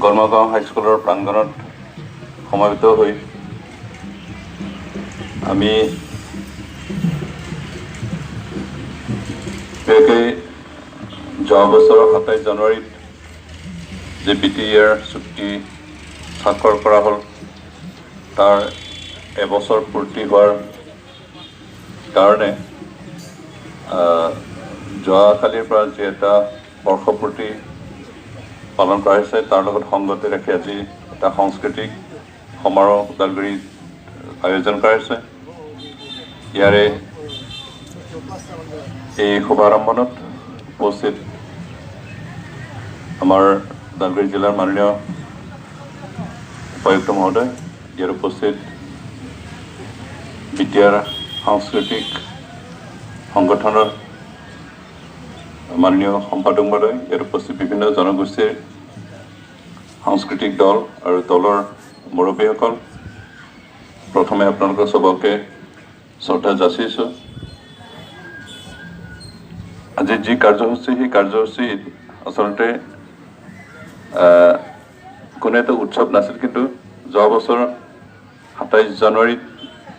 গলমাগাঁও হাইস্কুলৰ প্ৰাংগণত সমাবেত হৈ আমি বিশেষকৈ যোৱা বছৰৰ 27 জানুৱাৰীত যে BTR চুক্তি স্বাক্ষৰ কৰা হ'ল তাৰ এবছৰ পূৰ্তি হোৱাৰ কাৰণে যোৱাকালিৰ পৰা যি এটা বৰ্ষপূৰ্তি পালন কৰা হৈছে তাৰ লগত সংগতি ৰাখি আজি এটা সাংস্কৃতিক সমাৰোহ ওদালগুৰিত আয়োজন কৰা হৈছে। ইয়াৰে এই শুভাৰম্ভণত উপস্থিত আমাৰ ওদালগুৰি জিলাৰ মাননীয় উপায়ুক্ত মহোদয়, ইয়াৰ উপস্থিত BTR সাংস্কৃতিক সংগঠনৰ মাননীয় সম্পাদক মহোদয়, ইয়াৰ উপস্থিত বিভিন্ন জনগোষ্ঠীৰ সাংস্কৃতিক দল আৰু দলৰ মুৰব্বীসকল, প্ৰথমে আপোনালোকৰ সবকে শ্ৰদ্ধা যাচিছোঁ। আজি যি কাৰ্যসূচী সেই কাৰ্যসূচীত আচলতে কোনো এটা উৎসৱ নাছিল, কিন্তু যোৱা বছৰ 27 জানুৱাৰীত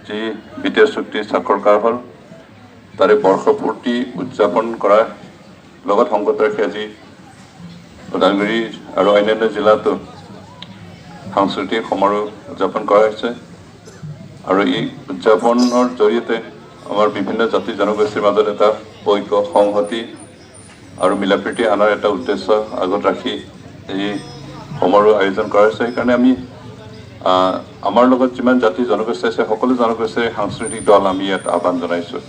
যি BTR চুক্তি স্বাক্ষৰ কৰা হ'ল তাৰে বৰ্ষপূৰ্তি উদযাপন কৰাৰ লগত সংগত ৰাখি আজি ওদালগুৰি আৰু অন্যান্য জিলাতো সাংস্কৃতিক সমাৰোহ উদযাপন কৰা হৈছে। আৰু এই উদযাপনৰ জৰিয়তে আমাৰ বিভিন্ন জাতি জনগোষ্ঠীৰ মাজত এটা ঐক্য সংহতি আৰু মিলাপ্ৰীতি আনাৰ এটা উদ্দেশ্য আগত ৰাখি এই সমাৰোহ আয়োজন কৰা হৈছে। সেইকাৰণে আমি আমাৰ লগত যিমান জাতি জনগোষ্ঠী আছে সকলো জনগোষ্ঠীৰ সাংস্কৃতিক দল আমি ইয়াত আহ্বান জনাইছোঁ।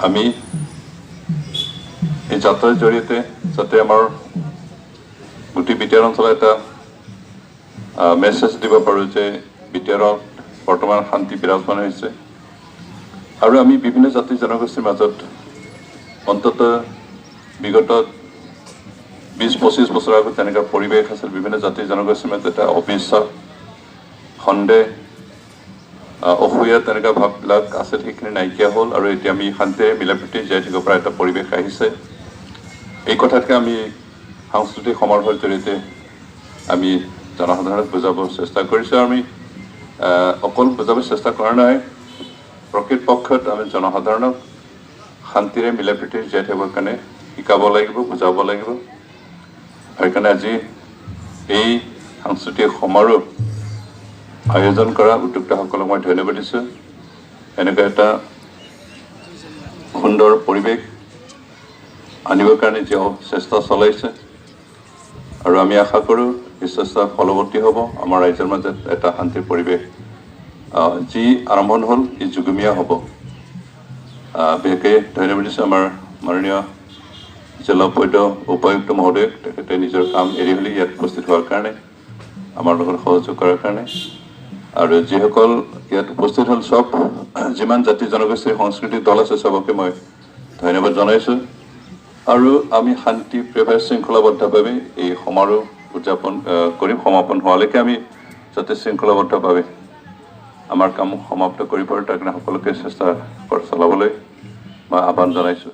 আমি এই যাত্ৰাৰ জৰিয়তে যাতে আমাৰ গোটেই BTR অঞ্চলত এটা মেছেজ দিব পাৰোঁ যে BTRত বৰ্তমান শান্তি বিৰাজমান হৈছে আৰু আমি বিভিন্ন জাতি জনগোষ্ঠীৰ মাজত অন্তত বিগত 20-25 বছৰ আগত তেনেকুৱা পৰিৱেশ আছিল। বিভিন্ন জাতি জনগোষ্ঠীৰ মাজত এটা অবিশ্বাস, সন্দেহ, অসূয়া তেনেকুৱা ভাৱবিলাক আছিল, সেইখিনি নাইকিয়া হ'ল আৰু এতিয়া আমি শান্তিৰে মিলাপ্ৰীতি জীয়াই থাকিব পৰা এটা পৰিৱেশ আহিছে। এই কথাকে আমি সাংস্কৃতিক সমাৰোহৰ জৰিয়তে আমি জনসাধাৰণক বুজাব চেষ্টা কৰিছোঁ। আমি অকল বুজাব চেষ্টা কৰা নাই, প্ৰকৃতপক্ষত আমি জনসাধাৰণক শান্তিৰে মিলাপ্ৰীতি জীয়াই থাকিবৰ কাৰণে শিকাব লাগিব, বুজাব লাগিব। সেইকাৰণে আজি এই সাংস্কৃতিক সমাৰোহ আয়োজন কৰা উদ্যোক্তাসকলক মই ধন্যবাদ দিছোঁ। এনেকুৱা এটা সুন্দৰ পৰিৱেশ আনিবৰ কাৰণে যি চেষ্টা চলাইছে আৰু আমি আশা কৰোঁ এই চেষ্টা ফলৱৰ্তী হ'ব, আমাৰ ৰাইজৰ মাজত এটা শান্তিৰ পৰিৱেশ যি আৰম্ভণ হ'ল ই যুগমীয়া হ'ব। বিশেষকৈ ধন্যবাদ দিছোঁ আমাৰ মাননীয় জিলা উপায়ুক্ত মহোদয়ক, তেখেতে নিজৰ কাম এৰি হ'লে ইয়াত উপস্থিত হোৱাৰ কাৰণে, আমাৰ লগত সহযোগ কৰাৰ কাৰণে। আৰু যিসকল ইয়াত উপস্থিত হ'ল চব যিমান জাতি জনগোষ্ঠীৰ সাংস্কৃতিক দল আছে চবকে মই ধন্যবাদ জনাইছোঁ। আৰু আমি শান্তি প্ৰিয় শৃংখলাবদ্ধভাৱে এই সমাৰোহ উদযাপন কৰিম। সমাপন হোৱালৈকে আমি যাতে শৃংখলাবদ্ধভাৱে আমাৰ কাম সমাপ্ত কৰিব পাৰোঁ তাৰ কাৰণে সকলোকে চেষ্টা চলাবলৈ মই আহ্বান জনাইছোঁ।